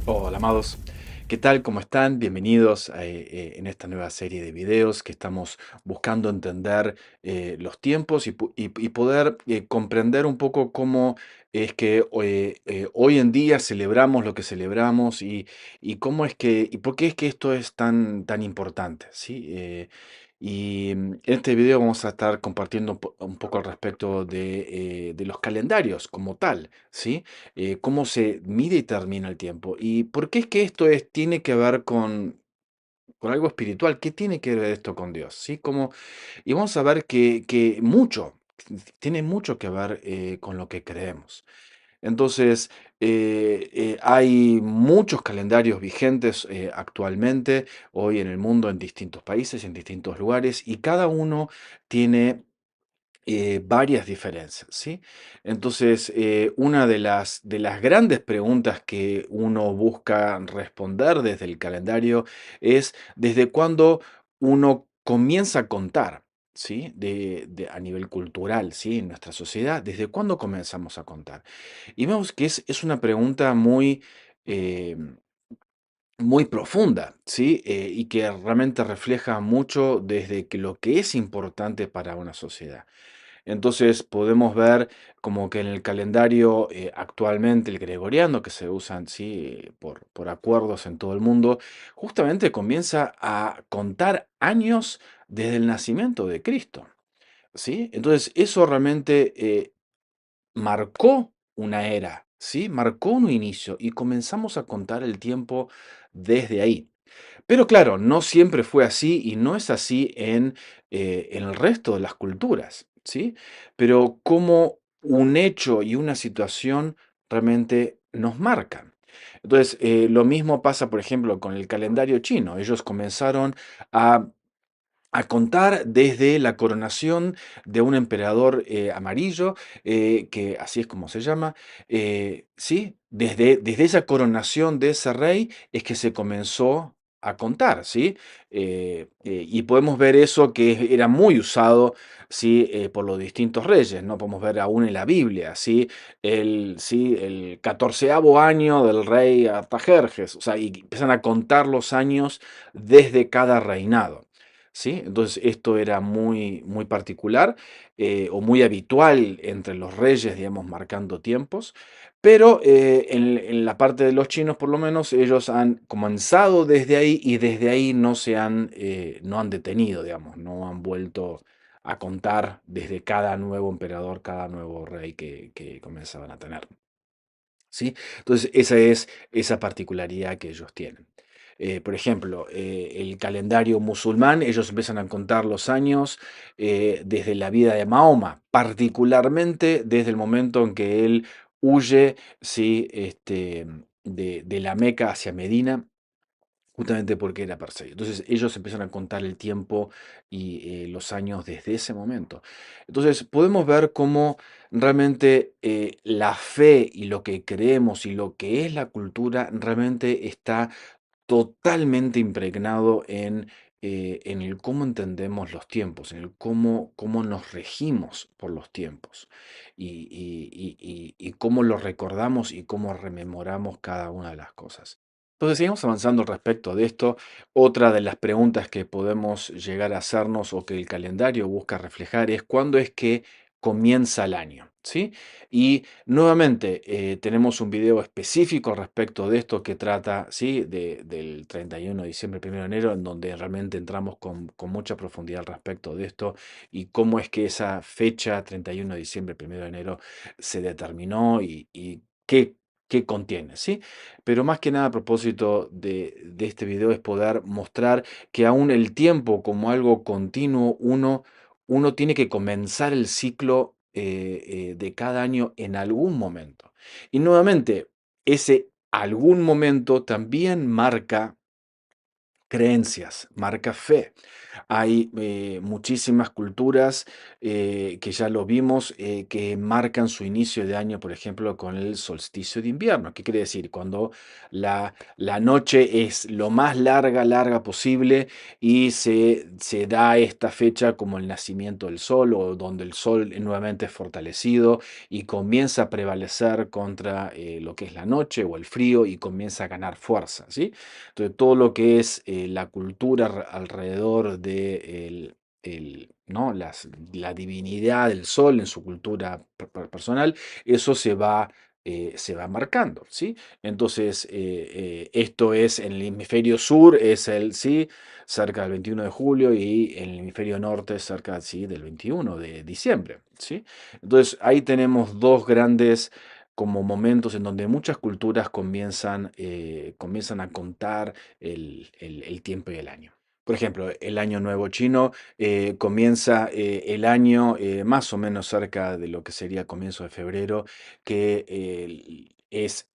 Hola, amados. ¿Qué tal? ¿Cómo están? Bienvenidos en esta nueva serie de videos que estamos buscando entender los tiempos y poder comprender un poco cómo es que hoy en día celebramos lo que celebramos y cómo es que y por qué es que esto es tan importante, ¿sí? En este video vamos a estar compartiendo un poco al respecto de los calendarios como tal, ¿sí? Cómo se mide y termina el tiempo. ¿Y por qué es que tiene que ver con algo espiritual? ¿Qué tiene que ver esto con Dios? ¿Sí? Y vamos a ver que tiene mucho que ver con lo que creemos. Entonces, hay muchos calendarios vigentes actualmente, hoy en el mundo, en distintos países, en distintos lugares, y cada uno tiene varias diferencias, ¿sí? Entonces, una de las grandes preguntas que uno busca responder desde el calendario es desde cuándo uno comienza a contar, ¿sí? A nivel cultural, ¿sí? En nuestra sociedad, ¿desde cuándo comenzamos a contar? Y vemos que es una pregunta eh, muy profunda, ¿sí? Y que realmente refleja mucho desde que lo que es importante para una sociedad. Entonces podemos ver como que en el calendario actualmente, el gregoriano, que se usan sí, por acuerdos en todo el mundo, justamente comienza a contar años desde el nacimiento de Cristo. ¿Sí? Entonces eso realmente marcó una era, ¿sí? Marcó un inicio y comenzamos a contar el tiempo desde ahí. Pero claro, no siempre fue así y no es así en el resto de las culturas, ¿sí? Pero como un hecho y una situación realmente nos marcan. Entonces, lo mismo pasa, por ejemplo, con el calendario chino. Ellos comenzaron a contar desde la coronación de un emperador amarillo, que así es como se llama, ¿sí? Desde esa coronación de ese rey es que se comenzó a contar, ¿sí? Y podemos ver eso que era muy usado, ¿sí? Por los distintos reyes, ¿no? Podemos ver aún en la Biblia, ¿sí? El 14º año del rey Artajerjes, o sea, y empiezan a contar los años desde cada reinado. ¿Sí? Entonces esto era muy particular o muy habitual entre los reyes, digamos, marcando tiempos, pero en la parte de los chinos, por lo menos, ellos han comenzado desde ahí y desde ahí no han detenido, digamos, no han vuelto a contar desde cada nuevo emperador, cada nuevo rey que comenzaban a tener. ¿Sí? Entonces, esa es esa particularidad que ellos tienen. Por ejemplo, el calendario musulmán, ellos empiezan a contar los años desde la vida de Mahoma, particularmente desde el momento en que él huye, ¿sí? De la Meca hacia Medina, justamente porque era perseguido. Entonces ellos empiezan a contar el tiempo y los años desde ese momento. Entonces podemos ver cómo realmente la fe y lo que creemos y lo que es la cultura realmente está totalmente impregnado en el cómo entendemos los tiempos, en el cómo nos regimos por los tiempos y cómo los recordamos y cómo rememoramos cada una de las cosas. Entonces, seguimos avanzando al respecto de esto. Otra de las preguntas que podemos llegar a hacernos o que el calendario busca reflejar es cuándo es que comienza el año, ¿sí? Y nuevamente tenemos un video específico al respecto de esto que trata, ¿sí? Del 31 de diciembre, 1 de enero, en donde realmente entramos con mucha profundidad al respecto de esto y cómo es que esa fecha, 31 de diciembre, 1 de enero, se determinó y qué contiene, ¿sí? Pero más que nada a propósito de este video es poder mostrar que aún el tiempo como algo continuo, uno tiene que comenzar el ciclo de cada año en algún momento. Y nuevamente, ese algún momento también marca creencias, marca fe. Hay muchísimas culturas que ya lo vimos, que marcan su inicio de año, por ejemplo, con el solsticio de invierno. ¿Qué quiere decir? Cuando la noche es lo más larga posible y se da esta fecha como el nacimiento del sol o donde el sol nuevamente es fortalecido y comienza a prevalecer contra lo que es la noche o el frío y comienza a ganar fuerza, ¿sí? Entonces, todo lo que es la cultura alrededor de ¿no? La divinidad del sol en su cultura personal, eso se va marcando, ¿sí? Entonces, esto es en el hemisferio sur, es sí, cerca del 21 de julio y en el hemisferio norte cerca, sí, del 21 de diciembre, ¿sí? Entonces, ahí tenemos dos grandes como momentos en donde muchas culturas comienzan a contar el tiempo y el año. Por ejemplo, el año nuevo chino comienza el año más o menos cerca de lo que sería comienzo de febrero, que es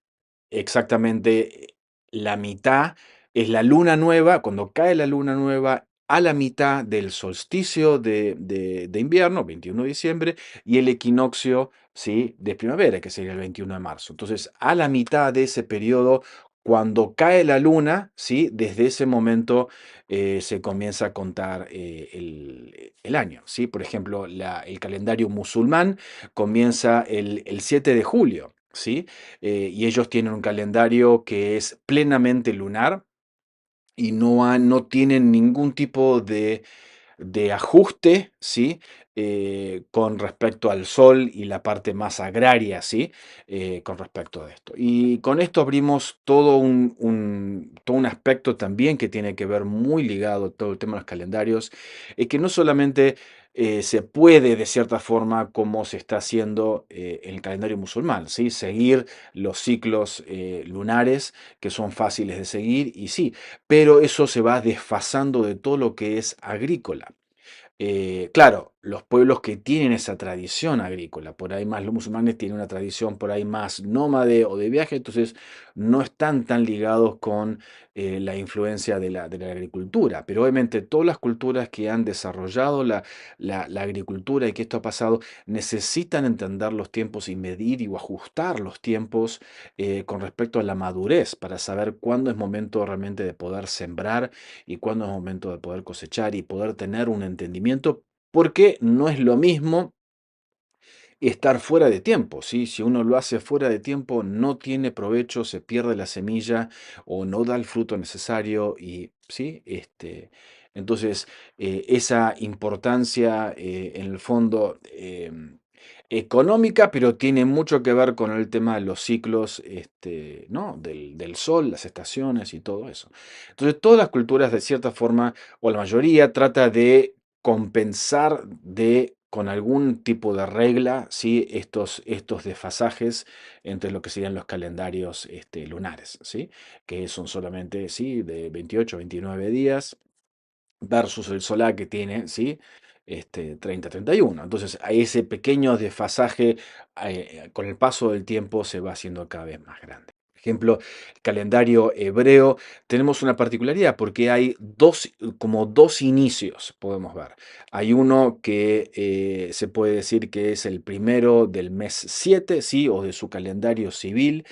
exactamente la mitad, es la luna nueva, cuando cae la luna nueva a la mitad del solsticio de invierno, 21 de diciembre, y el equinoccio, ¿sí? De primavera, que sería el 21 de marzo. Entonces, a la mitad de ese periodo, cuando cae la luna, ¿sí? Desde ese momento se comienza a contar el año, ¿sí? Por ejemplo, el calendario musulmán comienza el 7 de julio, ¿sí? Y ellos tienen un calendario que es plenamente lunar y no tienen ningún tipo de ajuste, ¿sí? Con respecto al sol y la parte más agraria, ¿sí? Con respecto a esto. Y con esto abrimos todo un aspecto también que tiene que ver muy ligado a todo el tema de los calendarios, que no solamente se puede de cierta forma como se está haciendo en el calendario musulmán, ¿sí? Seguir los ciclos lunares que son fáciles de seguir y sí, pero eso se va desfasando de todo lo que es agrícola. Claro, los pueblos que tienen esa tradición agrícola, por ahí más los musulmanes tienen una tradición por ahí más nómade o de viaje, entonces no están tan ligados con la influencia de la agricultura. Pero obviamente todas las culturas que han desarrollado la agricultura y que esto ha pasado, necesitan entender los tiempos y medir o ajustar los tiempos con respecto a la madurez para saber cuándo es momento realmente de poder sembrar y cuándo es momento de poder cosechar y poder tener un entendimiento, porque no es lo mismo estar fuera de tiempo, ¿sí? Si uno lo hace fuera de tiempo, no tiene provecho, se pierde la semilla o no da el fruto necesario y, ¿sí? Entonces, esa importancia en el fondo económica, pero tiene mucho que ver con el tema de los ciclos, ¿no? Del sol, las estaciones y todo eso. Entonces, todas las culturas, de cierta forma, o la mayoría, trata de compensar con algún tipo de regla, ¿sí? Estos desfasajes entre lo que serían los calendarios lunares, ¿sí? Que son solamente, ¿sí? De 28 a 29 días versus el solar que tiene, ¿sí? 30-31. Entonces, a ese pequeño desfasaje con el paso del tiempo se va haciendo cada vez más grande. Por ejemplo, el calendario hebreo, tenemos una particularidad porque hay como dos inicios, podemos ver. Hay uno que se puede decir que es el primero del mes 7, ¿sí? O de su calendario civil,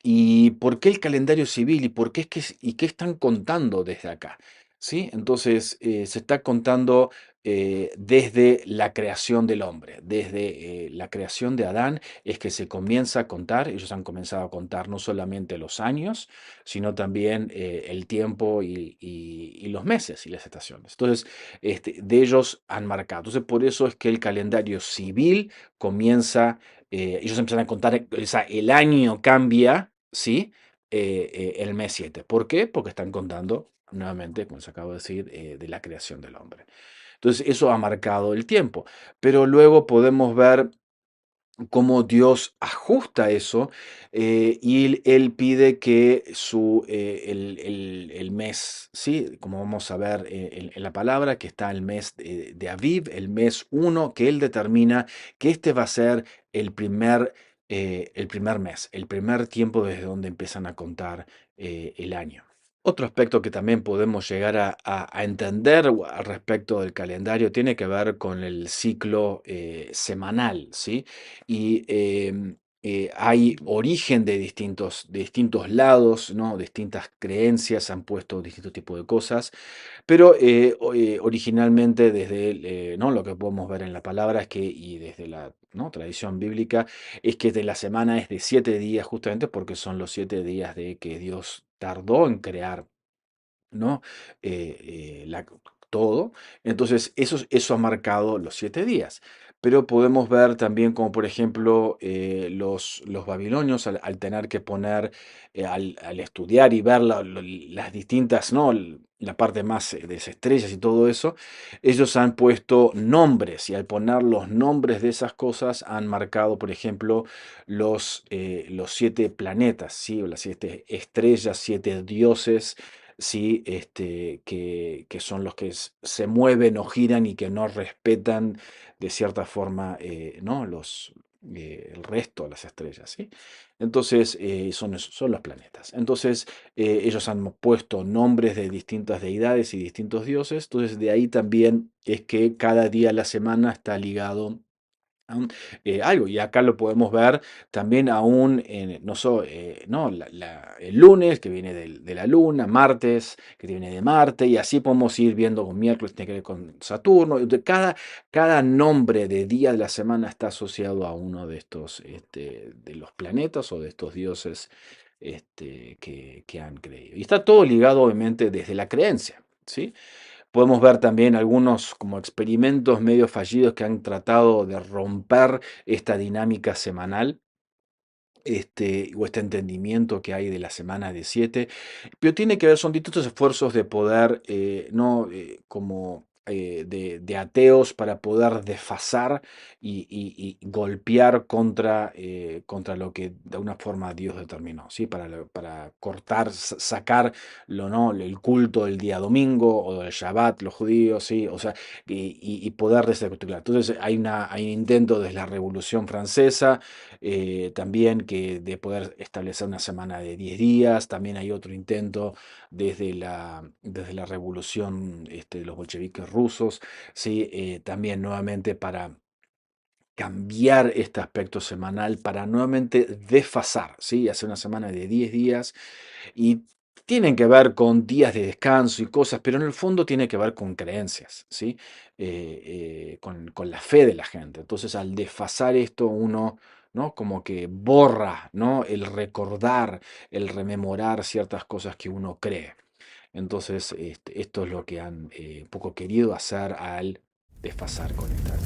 ¿y por qué el calendario civil? ¿Y por qué y qué están contando desde acá? ¿Sí? Entonces, se está contando desde la creación del hombre, desde la creación de Adán es que se comienza a contar, ellos han comenzado a contar no solamente los años, sino también el tiempo y los meses y las estaciones. Entonces, de ellos han marcado. Entonces, por eso es que el calendario civil comienza ellos empiezan a contar, o sea, el año cambia, ¿sí? El mes 7. ¿Por qué? Porque están contando, nuevamente, como les acabo de decir, de la creación del hombre. Entonces, eso ha marcado el tiempo. Pero luego podemos ver cómo Dios ajusta eso y él pide que el mes, ¿sí? Como vamos a ver en la palabra, que está el mes de Aviv, el mes uno, que Él determina que este va a ser el primer mes, el primer tiempo desde donde empiezan a contar el año. Otro aspecto que también podemos llegar a entender al respecto del calendario tiene que ver con el ciclo semanal, ¿sí? Y hay origen de distintos lados, ¿no? Distintas creencias han puesto distintos tipos de cosas, pero originalmente desde ¿no? Lo que podemos ver en la palabra es que, y desde la ¿no? tradición bíblica, es que de la semana es de 7 días justamente porque son los 7 días de que Dios tardó en crear, ¿no? Todo. Entonces, eso ha marcado los 7 días. Pero podemos ver también como, por ejemplo, los babilonios, al tener que poner, al estudiar y ver las distintas, ¿no? La parte más de las estrellas y todo eso, ellos han puesto nombres y al poner los nombres de esas cosas han marcado, por ejemplo, los 7 planetas, ¿sí? O las 7 estrellas, 7 dioses, sí, que son los que se mueven o giran y que no respetan de cierta forma, ¿no? El resto de las estrellas, ¿sí? Entonces, son los planetas. Entonces, ellos han puesto nombres de distintas deidades y distintos dioses. Entonces, de ahí también es que cada día de la semana está ligado algo. Y acá lo podemos ver también aún, no, el lunes que viene de la luna, martes que viene de Marte, y así podemos ir viendo con miércoles, tiene que ver con Saturno. Cada nombre de día de la semana está asociado a uno de estos, de los planetas o de estos dioses, que han creído. Y está todo ligado obviamente desde la creencia, ¿sí? Podemos ver también algunos como experimentos medio fallidos que han tratado de romper esta dinámica semanal, o este entendimiento que hay de la semana de 7, pero tiene que ver, son distintos esfuerzos de poder, no como de ateos para poder desfasar y golpear contra lo que de una forma Dios determinó, ¿sí? Para cortar, sacar ¿no? el culto del día domingo o del Shabbat, los judíos, ¿sí? O sea, y poder desarticular. Entonces hay un intento desde la Revolución Francesa, también de poder establecer una semana de 10 días. También hay otro intento desde la revolución, de los bolcheviques rusos, ¿sí? También nuevamente para cambiar este aspecto semanal, para nuevamente desfasar, ¿sí? Hacer una semana de 10 días y tienen que ver con días de descanso y cosas, pero en el fondo tiene que ver con creencias, ¿sí? Con la fe de la gente. Entonces, al desfasar esto, uno, ¿no? Como que borra, ¿no? El recordar, el rememorar ciertas cosas que uno cree. Entonces, esto es lo que han un poco querido hacer al desfasar con esta